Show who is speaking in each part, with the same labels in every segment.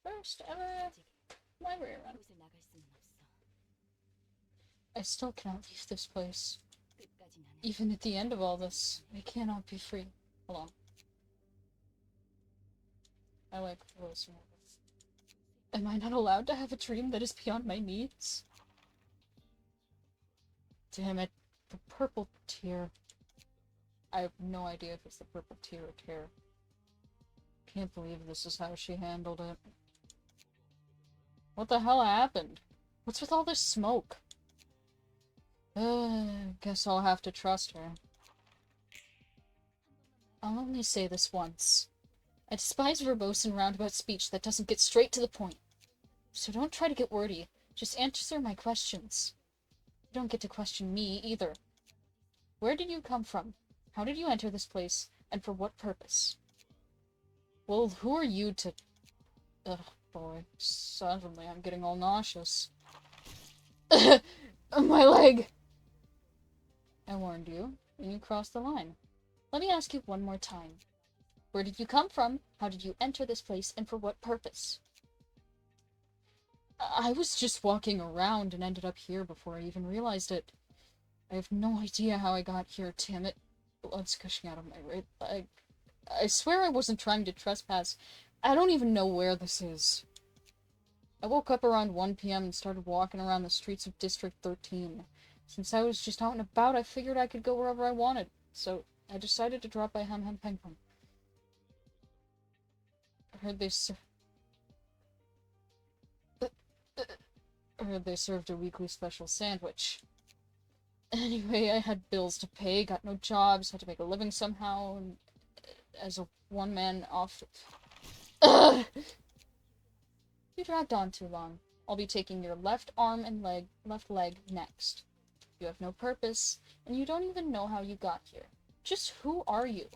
Speaker 1: First ever library run. I still cannot leave this place. Even at the end of all this, I cannot be free. Hold on. I like voice removal. Am I not allowed to have a dream that is beyond my needs? Damn it. The purple tear. I have no idea if it's the purple tear or tear. Can't believe this is how she handled it. What the hell happened? What's with all this smoke? Guess I'll have to trust her. I'll only say this once. I despise verbose and roundabout speech that doesn't get straight to the point. So don't try to get wordy. Just answer my questions. You don't get to question me, either. Where did you come from? How did you enter this place? And for what purpose? Well, who are you to... Ugh, boy. Suddenly I'm getting all nauseous. My leg! I warned you, and you crossed the line. Let me ask you one more time. Where did you come from? How did you enter this place? And for what purpose? I was just walking around and ended up here before I even realized it. I have no idea how I got here, damn it. Blood's gushing out of my right leg. I swear I wasn't trying to trespass. I don't even know where this is. I woke up around 1 p.m. and started walking around the streets of District 13. Since I was just out and about, I figured I could go wherever I wanted. So, I decided to drop by Hem Hem Peng Peng. I heard they served a weekly special sandwich. Anyway, I had bills to pay, got no jobs, had to make a living somehow, and as a one-man off... Ugh! You dragged on too long. I'll be taking your left arm and left leg next. You have no purpose, and you don't even know how you got here. Just who are you?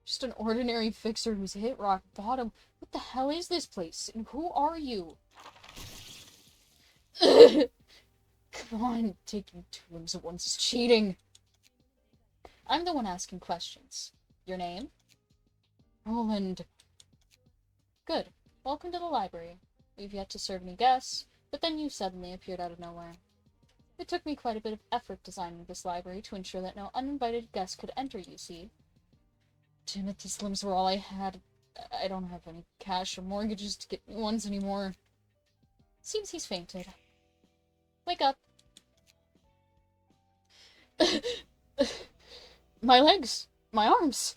Speaker 1: Just an ordinary fixer who's hit rock bottom. What the hell is this place, and who are you? Come on, taking 2 limbs at once is cheating. I'm the one asking questions. Your name? Roland. Good. Welcome to the library. We've yet to serve any guests, but then you suddenly appeared out of nowhere. It took me quite a bit of effort designing this library to ensure that no uninvited guests could enter, you see. Damn it, these limbs were all I had. I don't have any cash or mortgages to get new ones anymore. Seems he's fainted. Wake up. My legs. My arms.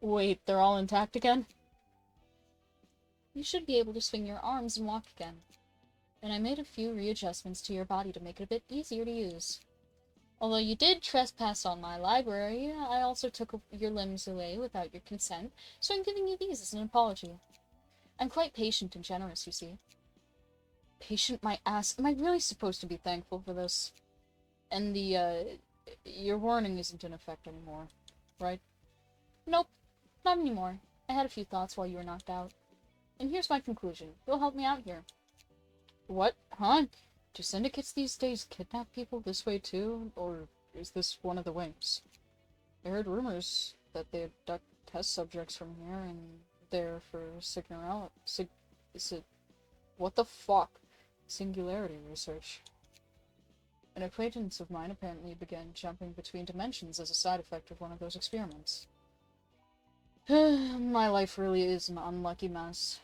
Speaker 1: Wait, they're all intact again? You should be able to swing your arms and walk again. And I made a few readjustments to your body to make it a bit easier to use. Although you did trespass on my library, I also took your limbs away without your consent, so I'm giving you these as an apology. I'm quite patient and generous, you see. Patient my ass. Am I really supposed to be thankful for this? And your warning isn't in effect anymore, right? Nope, not anymore. I had a few thoughts while you were knocked out. And here's my conclusion. You'll help me out here. What? Huh? Do syndicates these days kidnap people this way too? Or is this one of the wings? I heard rumors that they abduct test subjects from here and there for what the fuck? Singularity research. An acquaintance of mine apparently began jumping between dimensions as a side effect of one of those experiments. My life really is an unlucky mess.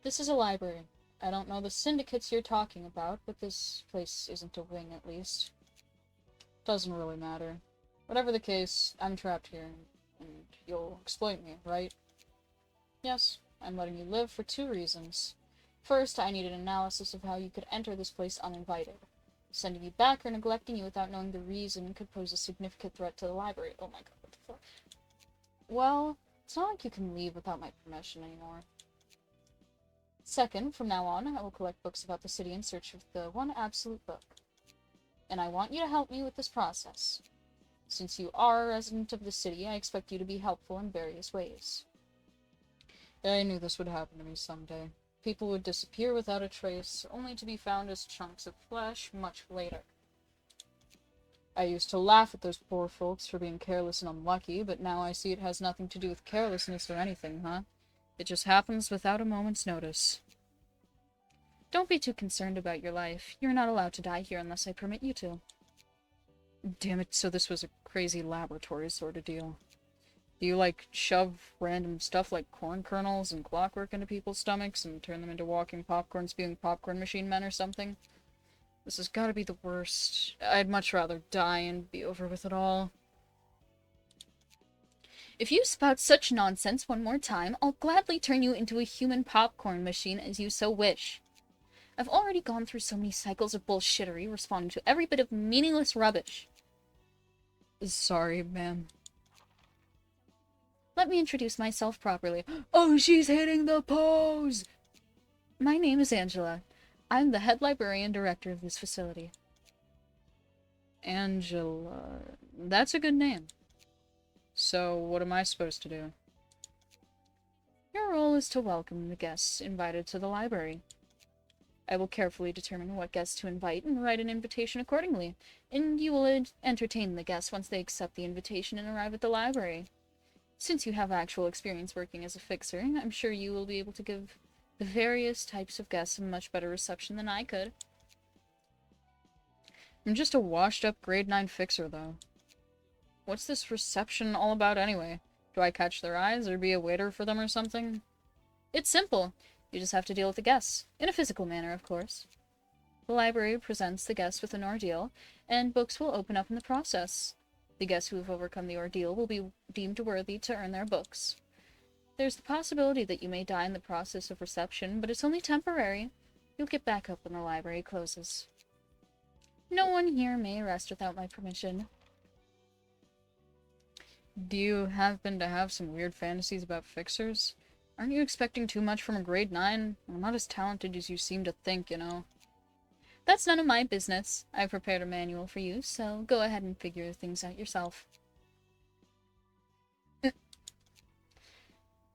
Speaker 1: This is a library. I don't know the syndicates you're talking about, but this place isn't a wing, at least. Doesn't really matter. Whatever the case, I'm trapped here, and you'll exploit me, right? Yes, I'm letting you live for 2 reasons. First, I need an analysis of how you could enter this place uninvited. Sending you back or neglecting you without knowing the reason could pose a significant threat to the library. Oh my god, what the fuck? Well, it's not like you can leave without my permission anymore. Second, from now on, I will collect books about the city in search of the one absolute book. And I want you to help me with this process. Since you are a resident of the city, I expect you to be helpful in various ways. I knew this would happen to me someday. People would disappear without a trace, only to be found as chunks of flesh much later. I used to laugh at those poor folks for being careless and unlucky, but now I see it has nothing to do with carelessness or anything, huh? It just happens without a moment's notice. Don't be too concerned about your life. You're not allowed to die here unless I permit you to. Damn it, so this was a crazy laboratory sort of deal. Do you, like, shove random stuff like corn kernels and clockwork into people's stomachs and turn them into walking popcorn spewing popcorn machine men or something? This has gotta be the worst. I'd much rather die and be over with it all. If you spout such nonsense one more time, I'll gladly turn you into a human popcorn machine as you so wish. I've already gone through so many cycles of bullshittery, responding to every bit of meaningless rubbish. Sorry, ma'am. Let me introduce myself properly. Oh, she's hitting the pose! My name is Angela. I'm the head librarian director of this facility. Angela... That's a good name. So, what am I supposed to do? Your role is to welcome the guests invited to the library. I will carefully determine what guests to invite and write an invitation accordingly, and you will entertain the guests once they accept the invitation and arrive at the library. Since you have actual experience working as a fixer, I'm sure you will be able to give the various types of guests a much better reception than I could. I'm just a washed-up grade 9 fixer, though. What's this reception all about anyway? Do I catch their eyes or be a waiter for them or something? It's simple. You just have to deal with the guests. In a physical manner, of course. The library presents the guests with an ordeal, and books will open up in the process. The guests who have overcome the ordeal will be deemed worthy to earn their books. There's the possibility that you may die in the process of reception, but it's only temporary. You'll get back up when the library closes. No one here may arrest without my permission. Do you happen to have some weird fantasies about fixers? Aren't you expecting too much from a grade 9? I'm not as talented as you seem to think, you know. That's none of my business. I've prepared a manual for you, so go ahead and figure things out yourself.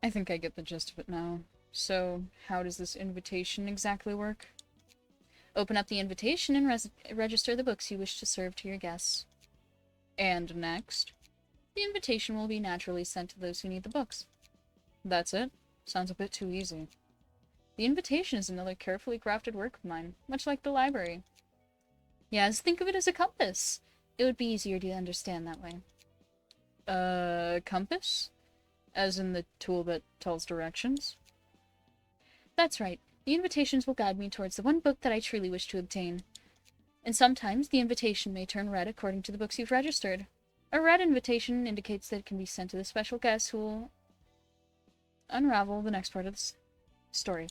Speaker 1: I think I get the gist of it now. So, how does this invitation exactly work? Open up the invitation and register the books you wish to serve to your guests. And next? The invitation will be naturally sent to those who need the books. That's it? Sounds a bit too easy. The invitation is another carefully crafted work of mine, much like the library. Yes, think of it as a compass. It would be easier to understand that way. Compass? As in the tool that tells directions? That's right. The invitations will guide me towards the one book that I truly wish to obtain. And sometimes the invitation may turn red according to the books you've registered. A red invitation indicates that it can be sent to the special guest who will unravel the next part of the story.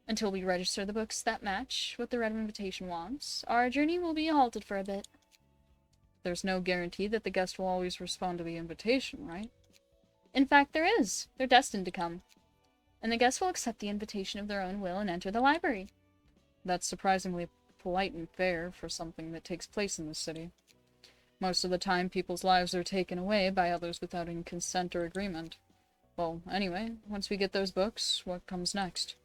Speaker 1: Until we register the books that match what the red invitation wants, our journey will be halted for a bit. There's no guarantee that the guest will always respond to the invitation, right? In fact, there is. They're destined to come. And the guests will accept the invitation of their own will and enter the library. That's surprisingly polite and fair for something that takes place in this city. Most of the time, people's lives are taken away by others without any consent or agreement. Well, anyway, once we get those books, what comes next?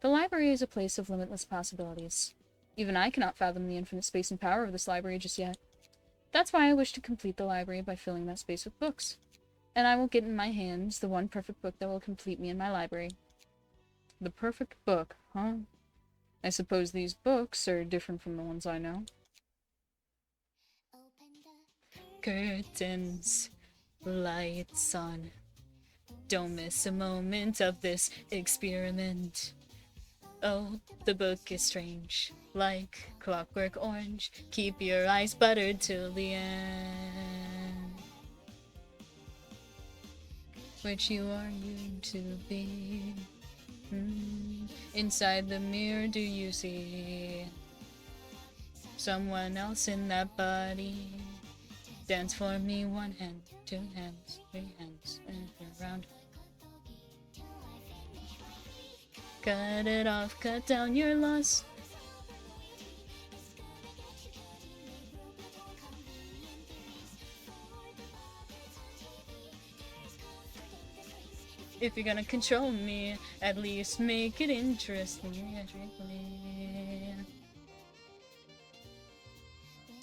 Speaker 1: The library is a place of limitless possibilities. Even I cannot fathom the infinite space and power of this library just yet. That's why I wish to complete the library by filling that space with books. And I will get in my hands the one perfect book that will complete me in my library. The perfect book, huh? I suppose these books are different from the ones I know. Curtains, lights on. Don't miss a moment of this experiment. Oh, the book is strange, like clockwork orange. Keep your eyes buttered till the end. Which you are you to be. Inside the mirror, do you see someone else in that body? Dance for me, 1 hand, 2 hands, 3 hands, and around. Cut it off, cut down your loss. If you're gonna control me, at least make it interesting.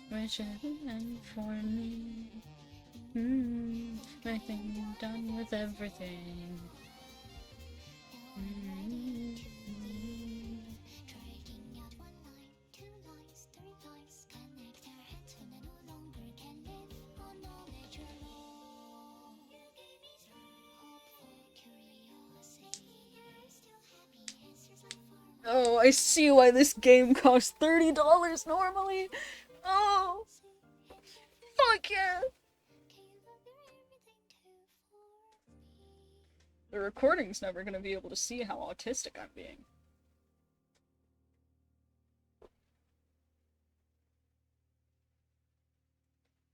Speaker 1: When and for me. I think I'm done with everything. Oh, I see why this game costs $30 normally. Oh, fuck yeah. The recording's never gonna be able to see how autistic I'm being.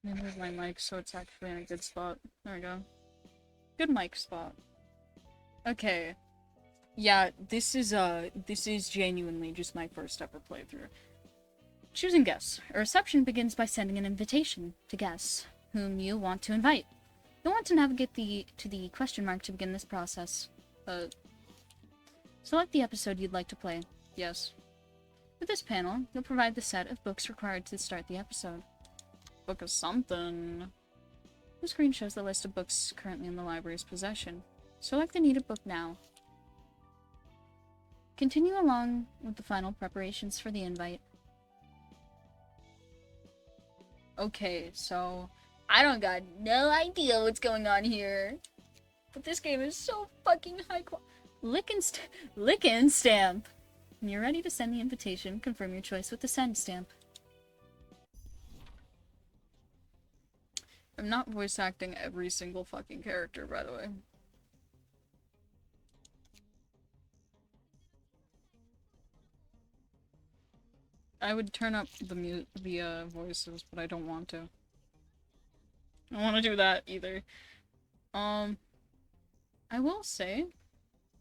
Speaker 1: Let me move my mic so it's actually in a good spot. There we go. Good mic spot. Okay. Yeah, this is genuinely just my first ever playthrough. Choosing guests. A reception begins by sending an invitation to guests whom you want to invite. You'll want to navigate to the question mark to begin this process. Select the episode you'd like to play. Yes. With this panel, you'll provide the set of books required to start the episode. Book of something. The screen shows the list of books currently in the library's possession. Select the needed book now. Continue along with the final preparations for the invite. Okay, so I don't got no idea what's going on here. But this game is so fucking high quality. Lick and stamp. When you're ready to send the invitation, confirm your choice with the send stamp. I'm not voice acting every single fucking character, by the way. I would turn up the voices, but I don't want to. I don't want to do that either. I will say,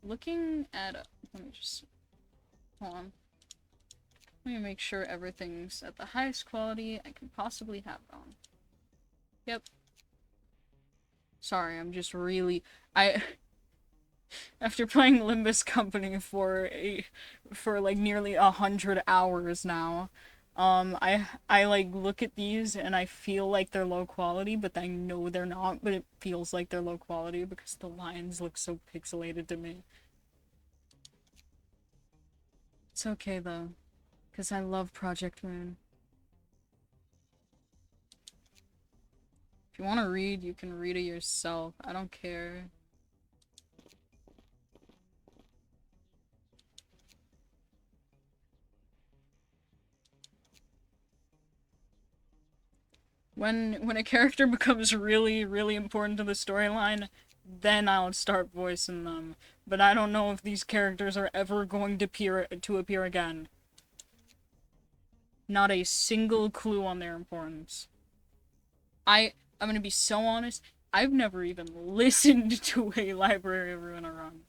Speaker 1: looking at let me just hold on. Let me make sure everything's at the highest quality I can possibly have it on. Yep. Sorry, I'm just really after playing Limbus Company for like nearly 100 hours now, I like look at these and I feel like they're low quality, but I know they're not, but it feels like they're low quality because the lines look so pixelated to me. It's okay though, because I love Project Moon. If you want to read, you can read it yourself. I don't care. When a character becomes really, really important to the storyline, then I'll start voicing them. But I don't know if these characters are ever going to appear again. Not a single clue on their importance. I'm gonna be so honest, I've never even listened to a Library of Ruina run.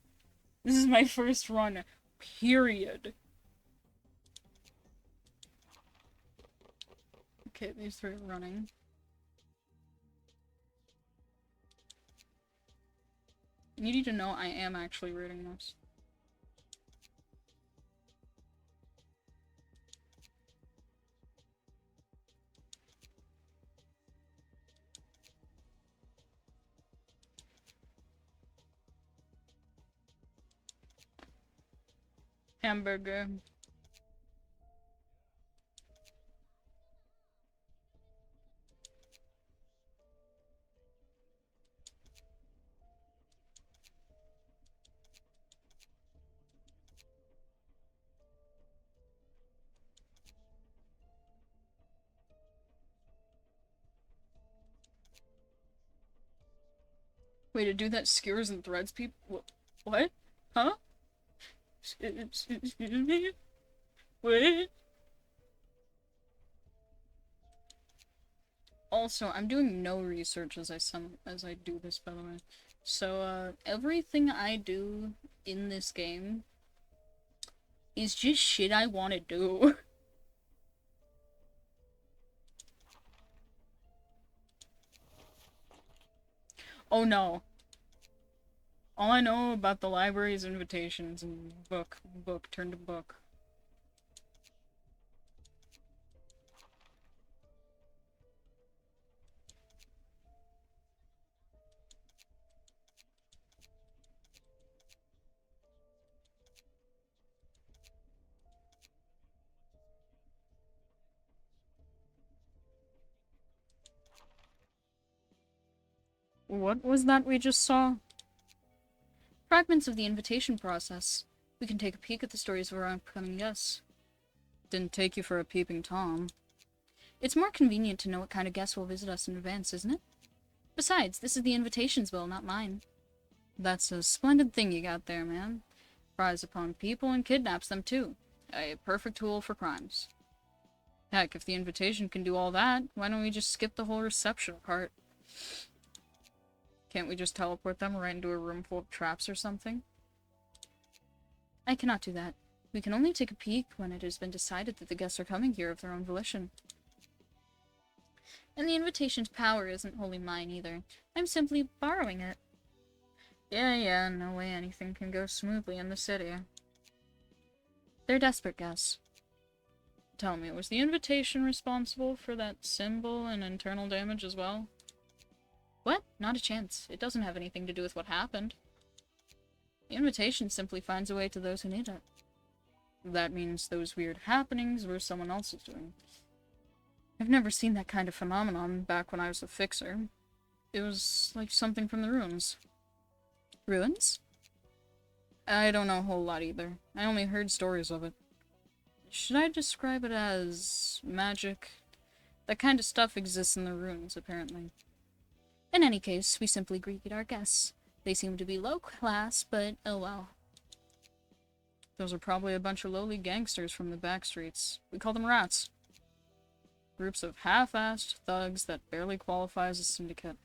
Speaker 1: This is my first run, period. Okay, these three are running. I need you to know I am actually reading this. Hamburger. Wait, to do that skewers and threads people? What? Huh? Excuse me? What? Also, I'm doing no research as I do this, by the way. So, everything I do in this game is just shit I want to do. Oh no. All I know about the library is invitations and book, turn to book. What was that we just saw? Fragments of the invitation process. We can take a peek at the stories of our upcoming guests. Didn't take you for a peeping Tom. It's more convenient to know what kind of guests will visit us in advance, isn't it? Besides, this is the invitation's will, not mine. That's a splendid thing you got there, man. Preys upon people and kidnaps them, too. A perfect tool for crimes. Heck, if the invitation can do all that, why don't we just skip the whole reception part? Can't we just teleport them right into a room full of traps or something? I cannot do that. We can only take a peek when it has been decided that the guests are coming here of their own volition. And the invitation's power isn't wholly mine either. I'm simply borrowing it. Yeah, no way anything can go smoothly in the city. They're desperate guests. Tell me, was the invitation responsible for that symbol and internal damage as well? What? Not a chance. It doesn't have anything to do with what happened. The invitation simply finds a way to those who need it. That means those weird happenings were someone else's doing. I've never seen that kind of phenomenon back when I was a fixer. It was like something from the ruins. Ruins? I don't know a whole lot either. I only heard stories of it. Should I describe it as magic? That kind of stuff exists in the ruins, apparently. In any case, we simply greet our guests. They seem to be low class, but oh well. Those are probably a bunch of lowly gangsters from the back streets. We call them rats. Groups of half-assed thugs that barely qualify as a syndicate.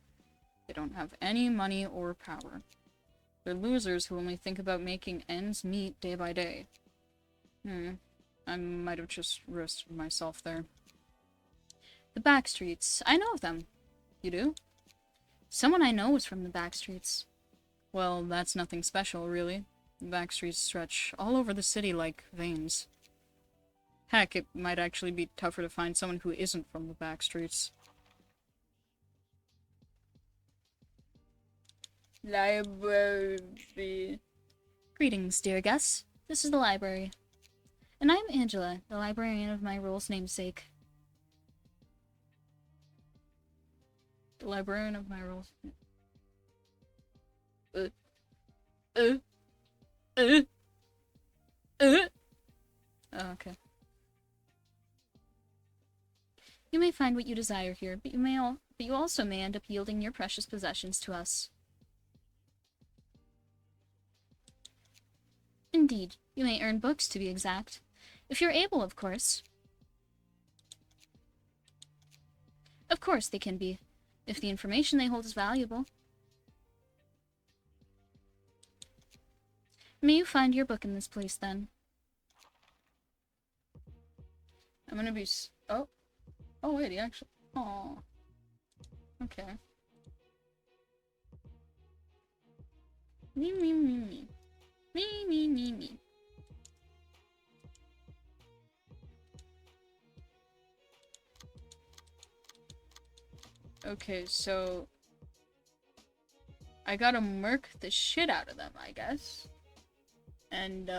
Speaker 1: They don't have any money or power. They're losers who only think about making ends meet day by day. I might have just roasted myself there. The back streets. I know of them. You do? Someone I know is from the back streets. Well, that's nothing special, really. The back streets stretch all over the city like veins. Heck, it might actually be tougher to find someone who isn't from the back streets. Library. Greetings, dear guests. This is the library. And I'm Angela, the librarian of my role's namesake. The librarian of my role's... Oh, okay. You may find what you desire here, but you also may end up yielding your precious possessions to us. Indeed, you may earn books, to be exact. If you're able, of course. Of course they can be, if the information they hold is valuable. May you find your book in this place, then. I'm gonna be oh, wait, he actually... Oh. Okay. Me. Me. Okay, so... I gotta murk the shit out of them, I guess. And,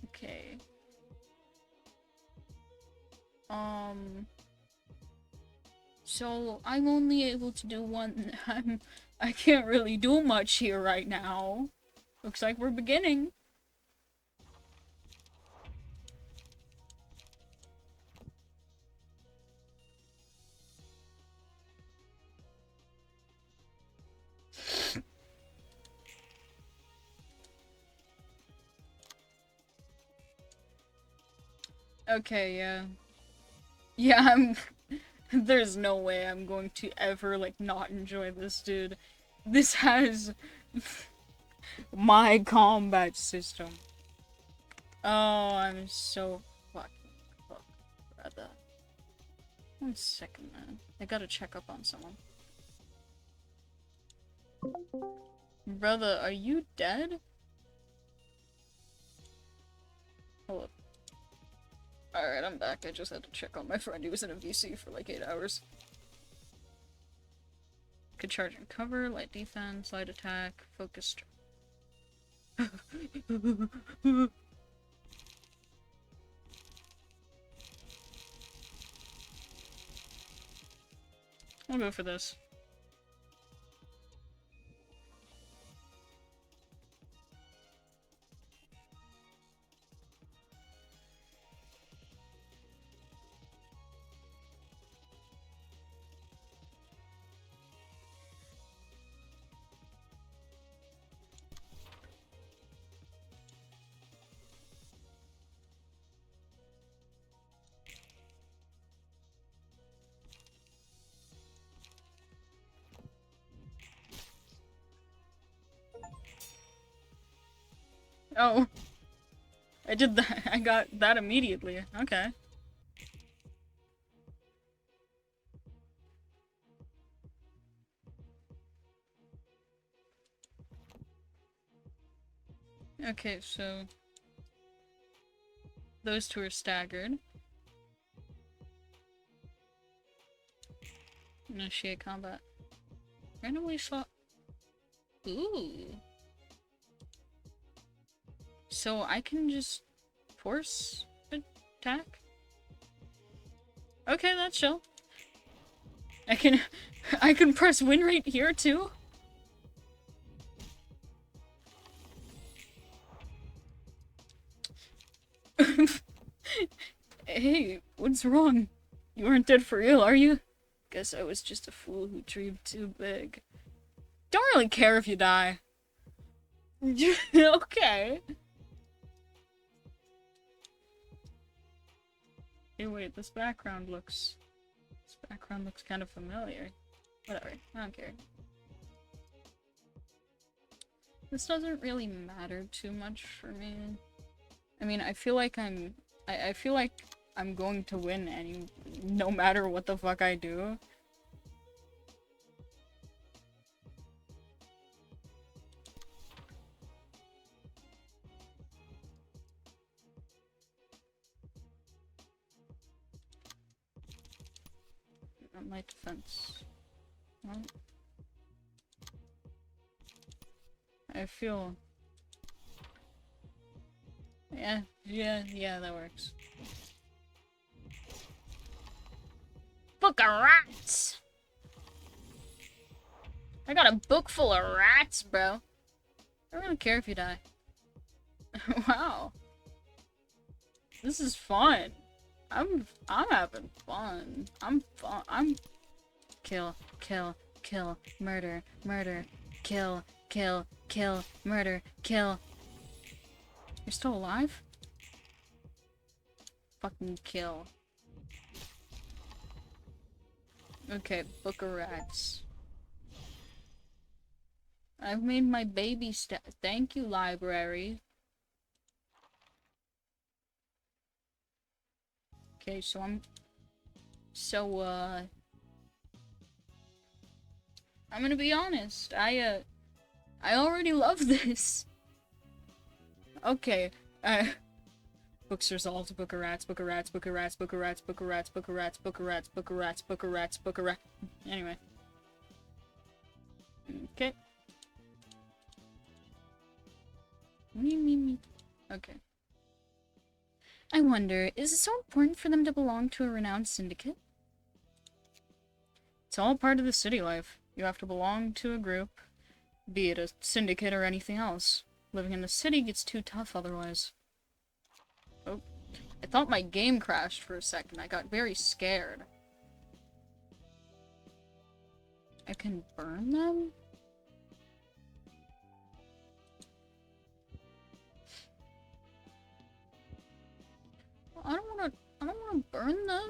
Speaker 1: okay. So, I'm only able to do one... I can't really do much here right now. Looks like we're beginning. Okay, yeah. Yeah, I'm... There's no way I'm going to ever, like, not enjoy this, dude. This has... my combat system. Oh, I'm so fucking fucked, brother. 1 second, man. I gotta check up on someone. Brother, are you dead? Hello. Alright, I'm back. I just had to check on my friend. He was in a VC for like 8 hours. Could charge and cover, light defense, light attack, focused. I'll go for this. Oh. I did that. I got that immediately. Okay. Okay, so... those two are staggered. Initiate combat. Randomly swap. Ooh. So I can just force attack? Okay, that's chill. I can press win rate here too? Hey, what's wrong? You aren't dead for real, are you? Guess I was just a fool who dreamed too big. Don't really care if you die. Okay. Hey, wait, this background looks kind of familiar. Whatever, I don't care. This doesn't really matter too much for me. I mean, I feel like I'm going to win no matter what the fuck I do. On my defense. Well, I feel... Yeah, that works. Book of rats! I got a book full of rats, bro. I don't really care if you die. Wow. This is fun. I'm having fun. I'm kill, murder, kill, murder, kill. You're still alive? Fucking kill. Okay, book of rats. I've made my baby thank you, library. Okay, so I'm gonna be honest. I already love this. Okay, books resolved, book of rats, book of rats, book of rats, book of rats, book of rats, book of rats, book of rats, book of rats, book of rats, book of rats. Anyway. Okay. Me. Okay. I wonder, is it so important for them to belong to a renowned syndicate? It's all part of the city life. You have to belong to a group, be it a syndicate or anything else. Living in the city gets too tough otherwise. Oh, I thought my game crashed for a second. I got very scared. I can burn them? I don't wanna burn them.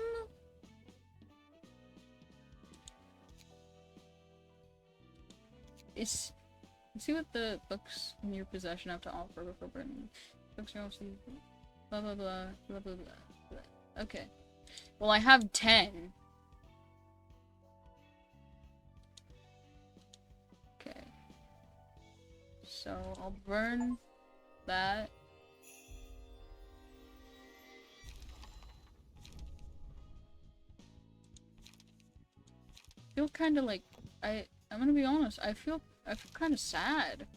Speaker 1: See what the books in your possession have to offer before burning. Books are also blah blah blah blah blah blah. Okay. Well, I have 10. Okay. So I'll burn that. I feel kind of like I'm gonna be honest. I feel kind of sad.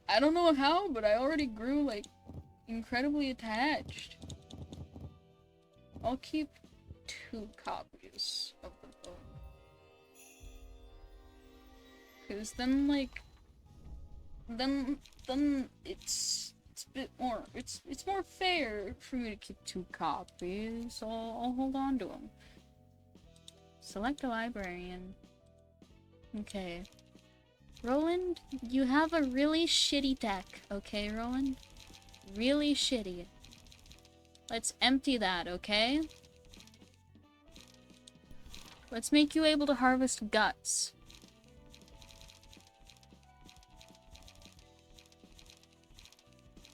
Speaker 1: I don't know how, but I already grew like incredibly attached. I'll keep 2 copies of the book. Because then, like, then it's a bit more, it's more fair for me to keep 2 copies, so I'll hold on to them. Select a librarian. Okay. Roland, you have a really shitty deck, okay, Roland? Really shitty. Let's empty that, okay? Let's make you able to harvest guts.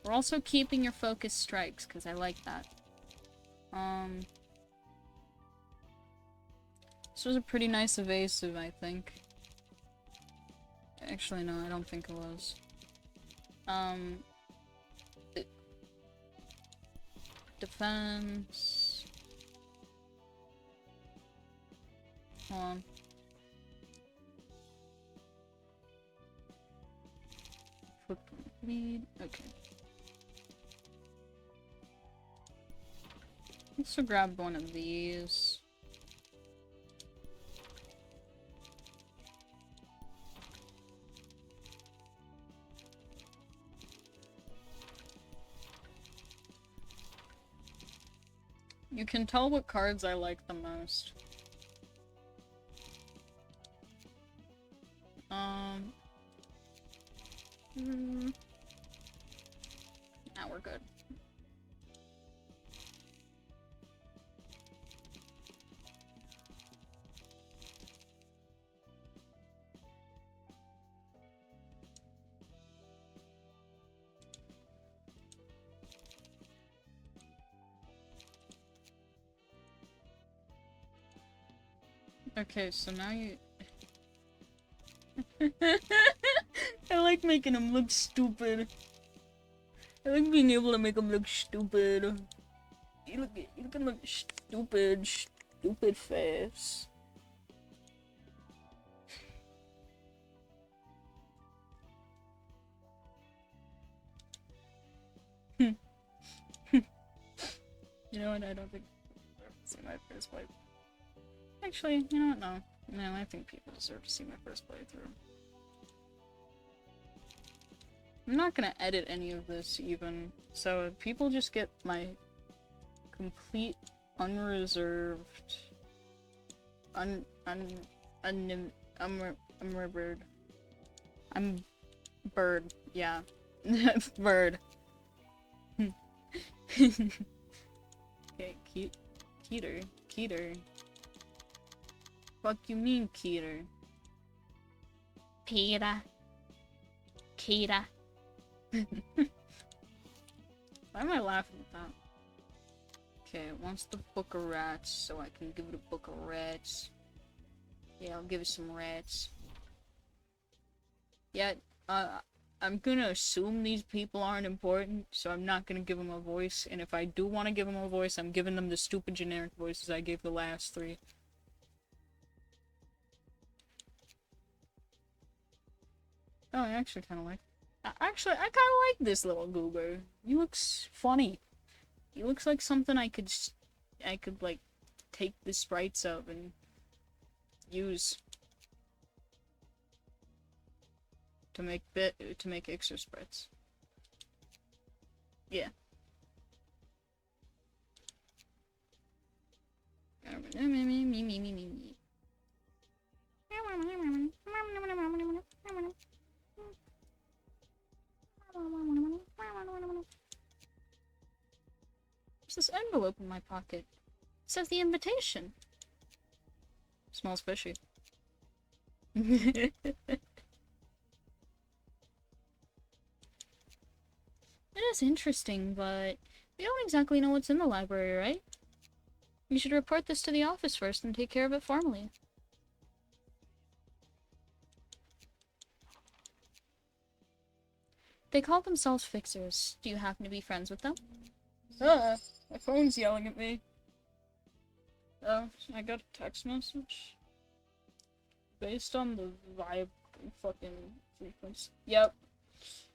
Speaker 1: We're also keeping your focus strikes, because I like that. This was a pretty nice evasive, I think. Actually, no, I don't think it was. Defense. Hold on. Footprint lead. Okay. Let's grab one of these. You can tell what cards I like the most. Now we're good. Okay, so now you... I like making him look stupid. I like being able to make him look stupid. You can look stupid, stupid face. You know what, I don't think I've ever seen my first playthrough. Actually, you know what, no. No, I think people deserve to see my first playthrough. I'm not gonna edit any of this, even, so people just get my complete, unreserved, I'm bird, yeah. Bird. Okay, Keter. Fuck you mean, Keter? Keter. Why am I laughing at that? Okay, it wants the book of rats, so I can give it a book of rats. Yeah, I'll give it some rats. Yeah, I'm gonna assume these people aren't important, so I'm not gonna give them a voice, and if I do want to give them a voice, I'm giving them the stupid generic voices I gave the last 3. Oh, I actually kind of like... I kind of like this little goober. He looks funny. He looks like something I could, like, take the sprites of and use to make extra sprites. Yeah. What's this envelope in my pocket? It says the invitation. Smells fishy. It is interesting, but we don't exactly know what's in the library, right? You should report this to the office first and take care of it formally. They call themselves fixers. Do you happen to be friends with them? My phone's yelling at me. Oh, I got a text message. Based on the vibe fucking frequency. Yep.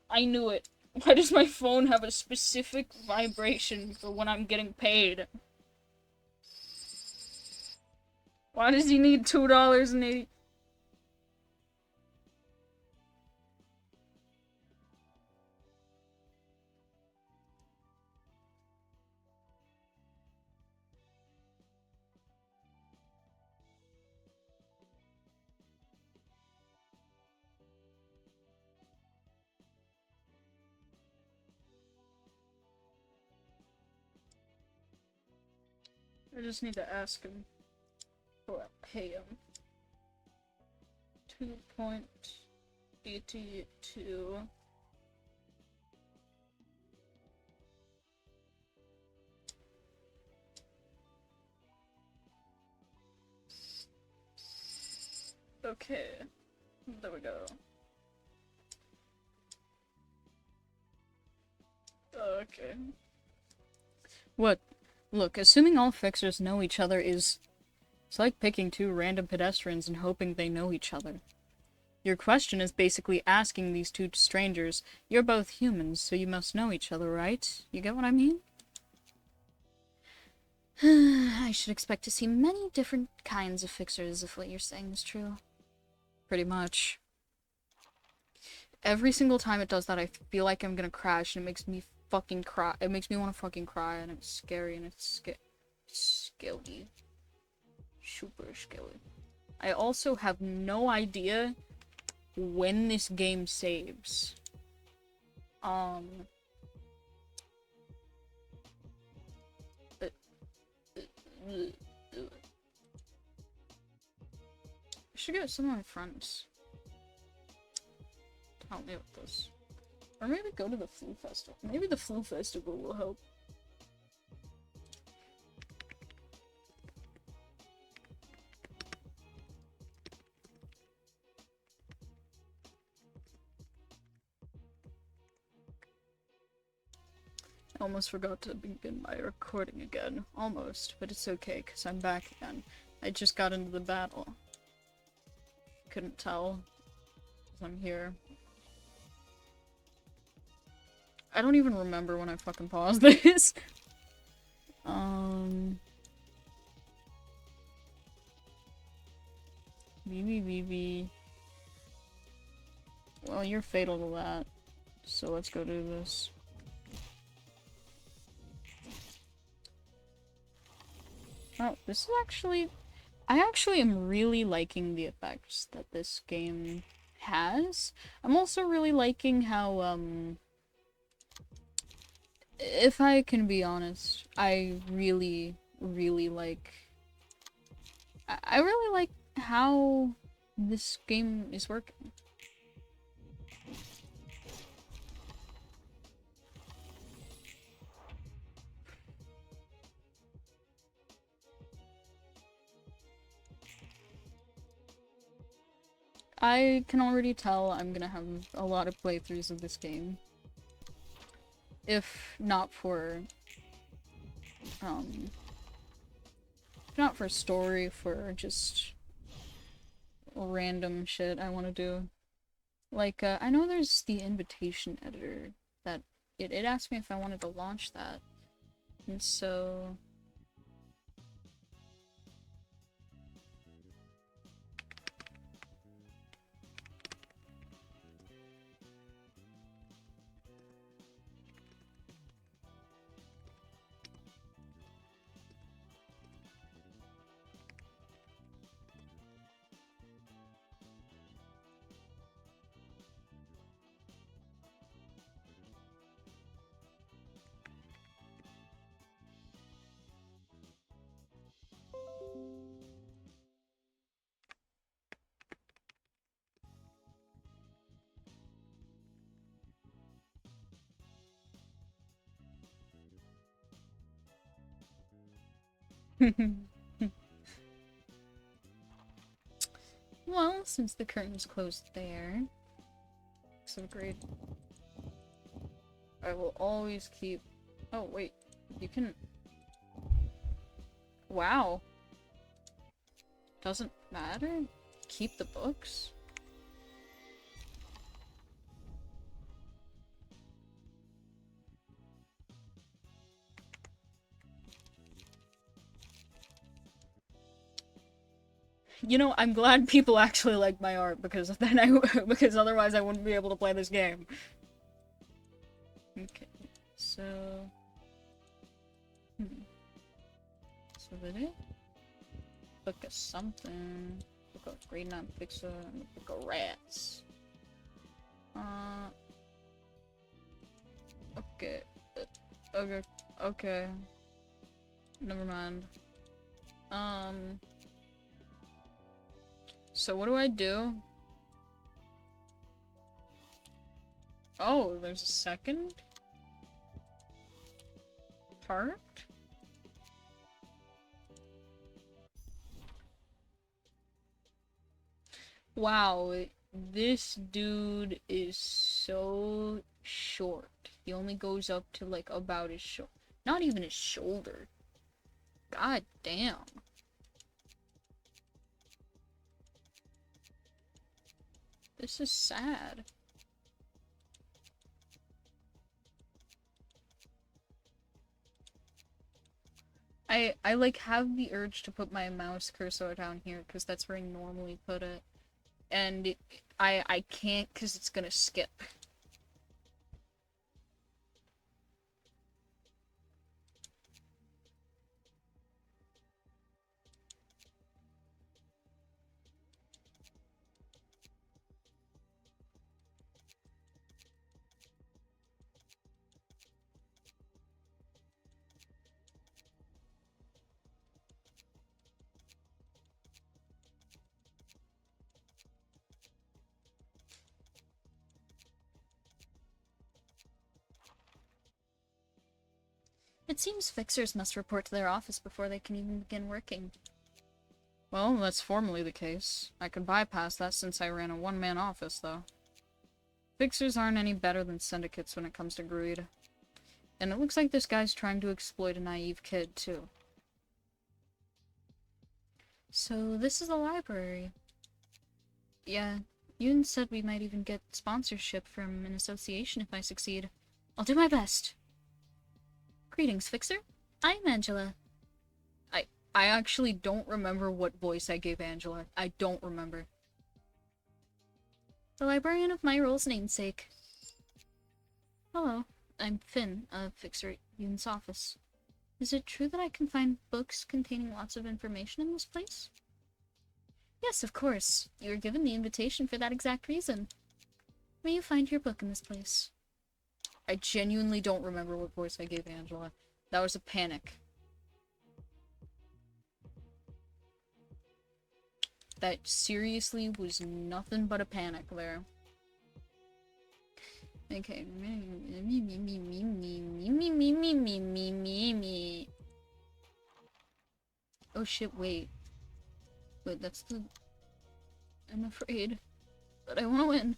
Speaker 1: I knew it. Why does my phone have a specific vibration for when I'm getting paid? Why does he need $2.80? I just need to ask him. Or pay him. 2.82. Okay. There we go. Okay. What? Look, assuming all fixers know each other is... It's like picking two random pedestrians and hoping they know each other. Your question is basically asking these two strangers, you're both humans, so you must know each other, right? You get what I mean? I should expect to see many different kinds of fixers if what you're saying is true. Pretty much. Every single time it does that, I feel like I'm gonna crash, and it makes me fucking cry. It makes me want to fucking cry, and it's scary, and it's scary. Super scary. I also have no idea when this game saves. I should get some of my friends to help me with this. Or maybe go to the Flu Festival. Maybe the Flu Festival will help. I almost forgot to begin my recording again. Almost, but it's okay, because I'm back again. I just got into the battle. Couldn't tell, because I'm here. I don't even remember when I fucking paused this. VV. Well, you're fatal to that. So let's go do this. Oh, this is actually... I actually am really liking the effects that this game has. I'm also really liking how, if I can be honest, I really like... I really like how this game is working. I can already tell I'm gonna have a lot of playthroughs of this game. If not for story, for just random shit I want to do. Like, I know there's the invitation editor that it asked me if I wanted to launch that. And so... Well, since the curtain's closed there, so great. I will always keep... Oh, wait. You can... Wow. Doesn't matter? Keep the books? You know, I'm glad people actually like my art, because then because otherwise I wouldn't be able to play this game. Okay, so... So did it? Book of something. Book of Ruina and Pixar and the Book of Rats. Okay. Okay. Okay. Never mind. So what do I do? Oh, there's a second part? Wow, this dude is so short. He only goes up to like about his shoulder. Not even his shoulder. God damn. This is sad. I like have the urge to put my mouse cursor down here because that's where I normally put it. And I can't because it's gonna skip. It seems fixers must report to their office before they can even begin working. Well, that's formally the case. I could bypass that since I ran a one-man office, though. Fixers aren't any better than syndicates when it comes to greed. And it looks like this guy's trying to exploit a naive kid, too. So, this is a library. Yeah, Yoon said we might even get sponsorship from an association if I succeed. I'll do my best. Greetings, Fixer. I'm Angela. I actually don't remember what voice I gave Angela. I don't remember. The librarian of my role's namesake. Hello, I'm Finn, of Fixer Yoon's office. Is it true that I can find books containing lots of information in this place? Yes, of course. You were given the invitation for that exact reason. May you find your book in this place? I genuinely don't remember what voice I gave Angela. That was a panic. That seriously was nothing but a panic there. Okay. Oh shit, wait. Wait, that's the... I'm afraid. But I want to win.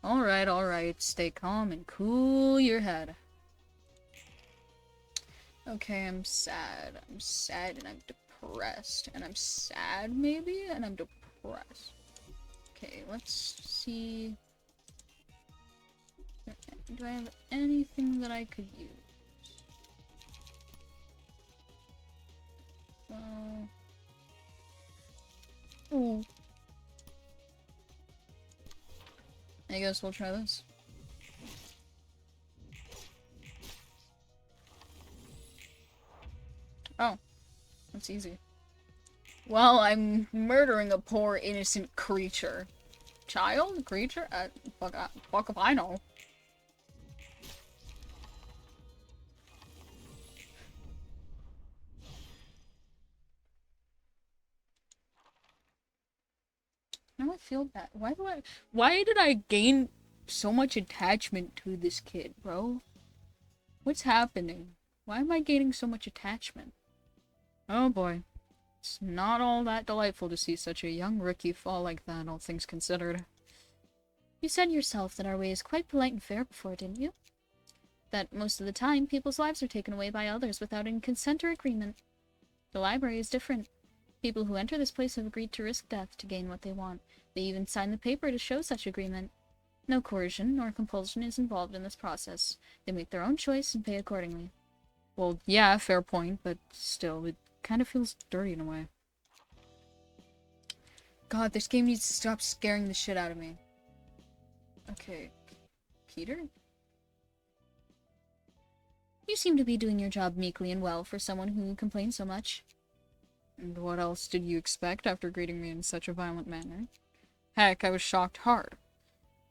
Speaker 1: Alright. Stay calm and cool your head. Okay, I'm sad. I'm sad and I'm depressed. And I'm sad, maybe? And I'm depressed. Okay, let's see... Do I have anything that I could use? Well... Ooh. I guess we'll try this. Oh. That's easy. Well, I'm murdering a poor innocent creature. Child? Creature? Fuck if I know. Now I feel bad. Why did I gain so much attachment to this kid, bro? What's happening? Why am I gaining so much attachment? Oh boy. It's not all that delightful to see such a young rookie fall like that, all things considered. You said yourself that our way is quite polite and fair before, didn't you? That most of the time, people's lives are taken away by others without any consent or agreement. The library is different. People who enter this place have agreed to risk death to gain what they want. They even sign the paper to show such agreement. No coercion nor compulsion is involved in this process. They make their own choice and pay accordingly. Well, yeah, fair point, but still, it kind of feels dirty in a way. God, this game needs to stop scaring the shit out of me. Okay. Peter? You seem to be doing your job meekly and well for someone who complains so much. And what else did you expect after greeting me in such a violent manner? Heck, I was shocked hard.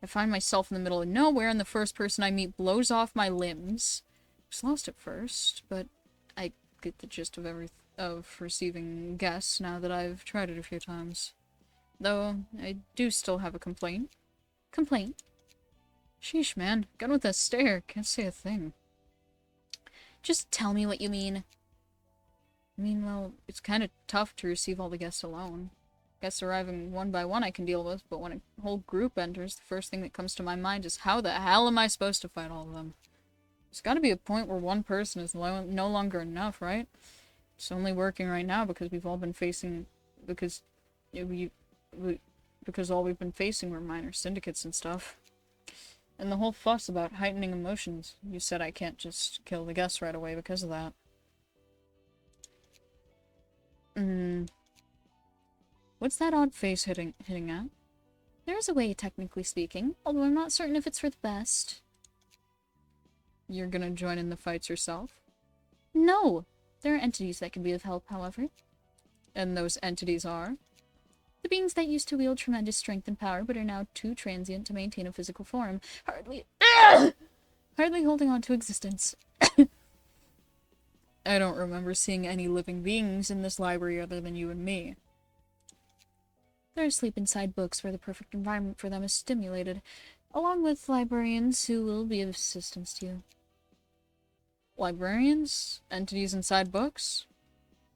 Speaker 1: I find myself in the middle of nowhere and the first person I meet blows off my limbs. I was lost at first, but I get the gist of receiving guests now that I've tried it a few times. Though, I do still have a complaint. Complaint? Sheesh, man. Gun with that stare. Can't say a thing. Just tell me what you mean. I mean, well, it's kind of tough to receive all the guests alone. Guests arriving one by one I can deal with, but when a whole group enters, the first thing that comes to my mind is how the hell am I supposed to fight all of them? There's gotta be a point where one person is no longer enough, right? It's only working right now because we've all been facing... because all we've been facing were minor syndicates and stuff. And the whole fuss about heightening emotions. You said I can't just kill the guests right away because of that. What's that odd face hitting at? There's a way, technically speaking, although I'm not certain if it's for the best. You're gonna join in the fights yourself? No! There are entities that can be of help, however. And those entities are? The beings that used to wield tremendous strength and power, but are now too transient to maintain a physical form, hardly holding on to existence. I don't remember seeing any living beings in this library other than you and me. They're asleep inside books where the perfect environment for them is stimulated, along with librarians who will be of assistance to you. Librarians? Entities inside books?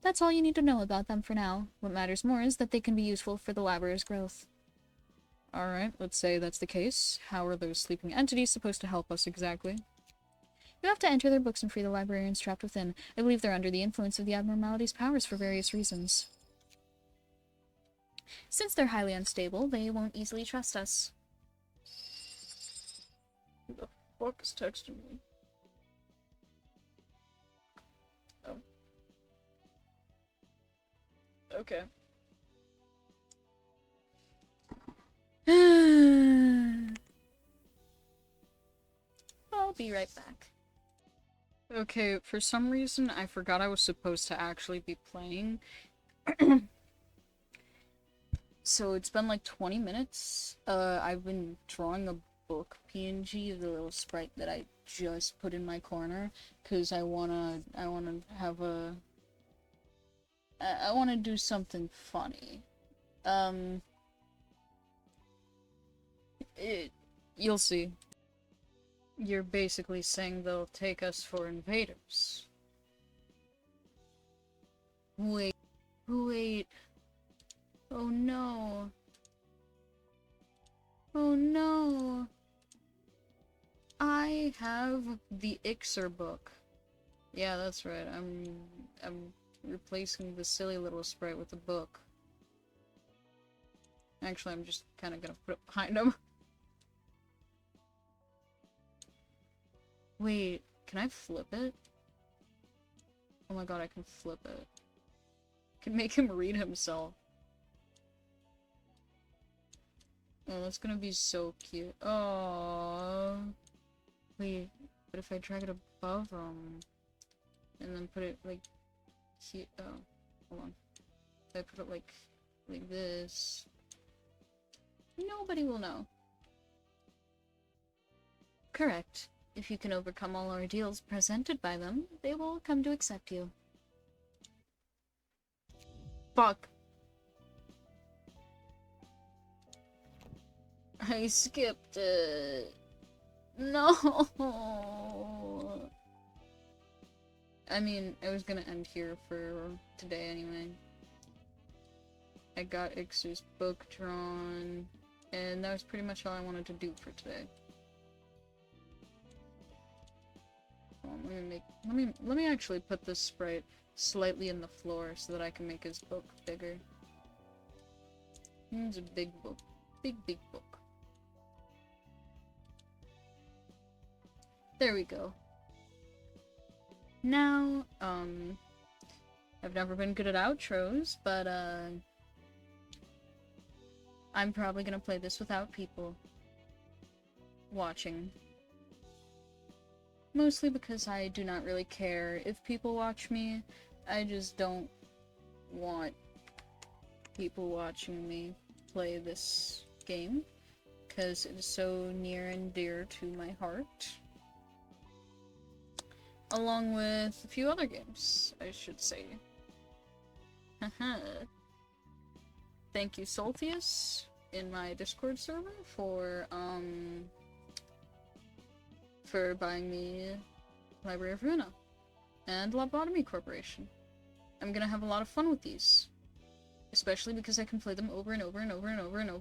Speaker 1: That's all you need to know about them for now. What matters more is that they can be useful for the library's growth. Alright, let's say that's the case. How are those sleeping entities supposed to help us exactly? You have to enter their books and free the librarians trapped within. I believe they're under the influence of the Abnormality's powers for various reasons. Since they're highly unstable, they won't easily trust us. Who the fuck is texting me? Oh. Okay. I'll be right back. Okay, for some reason, I forgot I was supposed to actually be playing. So it's been like 20 minutes. I've been drawing a book PNG of the little sprite that I just put in my corner, because I wanna have a... I wanna do something funny. You'll see. You're basically saying they'll take us for invaders. Wait. Oh no. Oh no. I have the Ixer book. Yeah, that's right. I'm replacing the silly little sprite with a book. Actually, I'm just kind of gonna put it behind him. Wait, can I flip it? Oh my god, I can flip it. I can make him read himself. Oh, that's gonna be so cute. Oh. Wait, but if I drag it above him and then put it like here, oh, hold on. If I put it like this, nobody will know. Correct. If you can overcome all ordeals presented by them, they will come to accept you. Fuck. I skipped it. No. I mean, I was gonna end here for today anyway. I got Ixer's book drawn, and that was pretty much all I wanted to do for today. Let me actually put this sprite slightly in the floor so that I can make his book bigger. It's a big book. Big book. There we go. Now, I've never been good at outros, but, I'm probably gonna play this without people watching. Mostly because I do not really care if people watch me. I just don't want people watching me play this game, because it is so near and dear to my heart. Along with a few other games, I should say. Haha. Thank you, Soltheus, in my Discord server, for buying me Library of Ruina. And Lobotomy Corporation. I'm gonna have a lot of fun with these. Especially because I can play them over and over and over and over and over